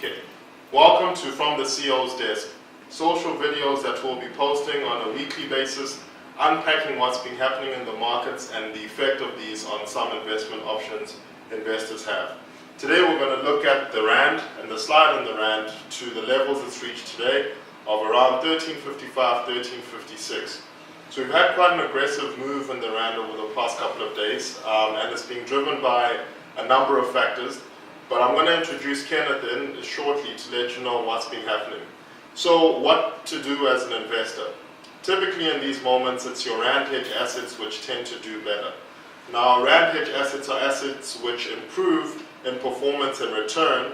Okay, welcome to From the CEO's Desk, social videos that we'll be posting on a weekly basis, unpacking what's been happening in the markets and the effect of these on some investment options investors have. Today we're going to look at the Rand and the slide on the Rand to the levels it's reached today of around 1355, 1356. So we've had quite an aggressive move in the Rand over the past couple of days, and it's being driven by a number of factors. But I'm going to introduce Kenneth in shortly to let you know what's been happening. So what to do as an investor? Typically in these moments, it's your Rand hedge assets which tend to do better. Now, Rand hedge assets are assets which improve in performance and return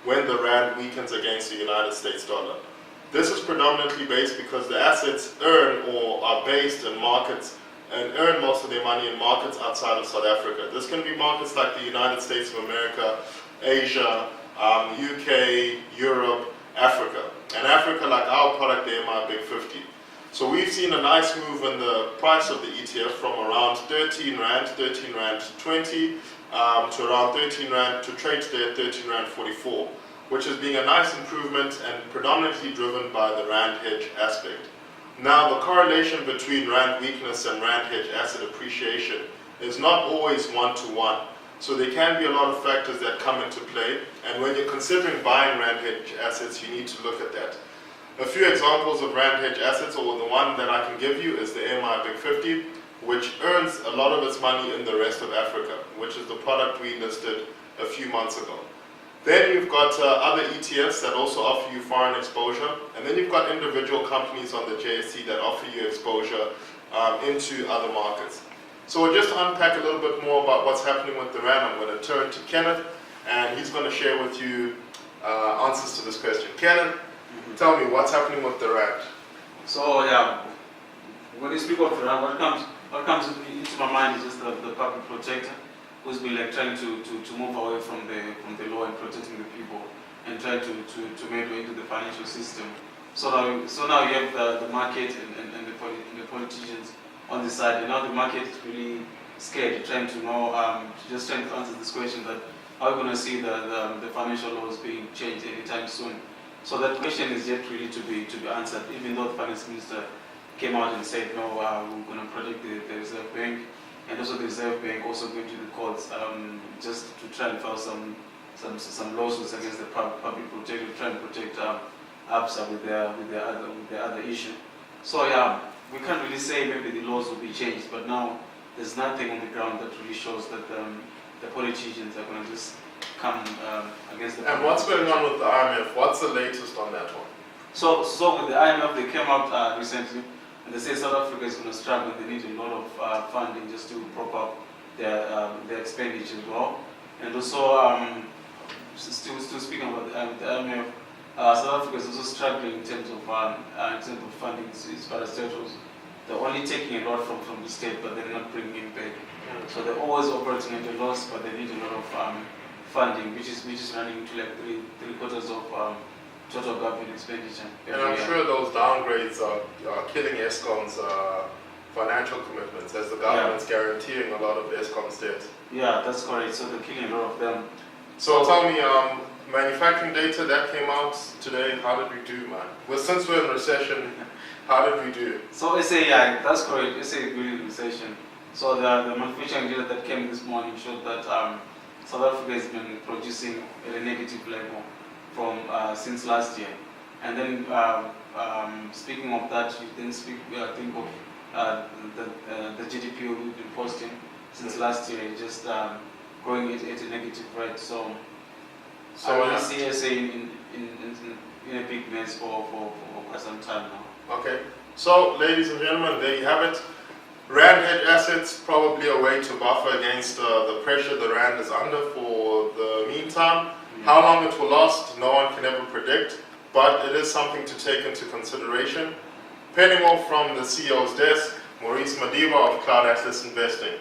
when the Rand weakens against the United States dollar. This is predominantly based because the assets earn or are based in markets and earn most of their money in markets outside of South Africa. This can be markets like the United States of America, Asia, UK, Europe, Africa. And Africa, like our product, the MI Big 50. So we've seen a nice move in the price of the ETF from around 13 Rand 20, to around 13 Rand to trade today at 13 Rand 44, which is being a nice improvement and predominantly driven by the Rand hedge aspect. Now, the correlation between Rand weakness and Rand hedge asset appreciation is not always one-to-one. So there can be a lot of factors that come into play, and when you're considering buying Rand hedge assets, you need to look at that. A few examples of Rand hedge assets, or the one that I can give you, is the MI Big 50, which earns a lot of its money in the rest of Africa, which is the product we listed a few months ago. Then you've got other ETFs that also offer you foreign exposure, and then you've got individual companies on the JSE that offer you exposure into other markets. So we'll just unpack a little bit more about what's happening with the Rand. I'm going to turn to Kenneth, and he's going to share with you answers to this question. Kenneth, tell me what's happening with the Rand. So yeah, when you speak of the Rand, what comes into my mind is just the public protector, who's been like trying to move away from the law and protecting the people, and trying to make way into the financial system. So now you have the market and the politicians on the side, and now the market is really scared, trying to know, just trying to answer this question that are we going to see the financial laws being changed anytime soon? So that question is yet really to be answered, even though the finance minister came out and said, no, we're going to protect the Reserve Bank, and also the Reserve Bank also going to the courts just to try and file some lawsuits against the public protector, to try and protect ABSA with their other issue. So yeah, we can't really say maybe the laws will be changed, but now there's nothing on the ground that really shows that the politicians are going to just come against the. And what's going on with the IMF? What's the latest on that one? So with the IMF, they came out recently, and they say South Africa is going to struggle. They need a lot of funding just to prop up their expenditure as well. And also, still speaking about the IMF, South Africa is also struggling in terms of funding its various territories. They're only taking a lot from the state, but they're not bringing it back. So they're always operating at a loss, but they need a lot of funding, which is running to like three quarters of total government expenditure. And I'm sure those downgrades are killing Eskom's financial commitments, as the government's guaranteeing a lot of Eskom's debt. Yeah, that's correct. So they're killing a lot of them. So tell me, manufacturing data that came out today, how did we do, man? Well, since we're in recession, how did we do? So SA, yeah, that's correct. SA is really in recession. So the manufacturing data that came this morning showed that South Africa has been producing at a negative level from since last year. And then speaking of that, you then think of the GDP we've been posting since last year, just growing at a negative rate. So I see SA in a big mess for quite some time now. Okay. So, ladies and gentlemen, there you have it. Rand hedge assets, probably a way to buffer against the pressure the Rand is under for the meantime. How long it will last, no one can ever predict, but it is something to take into consideration. Penning off from the CEO's desk, Maurice Madiba of Cloud Atlas Investing.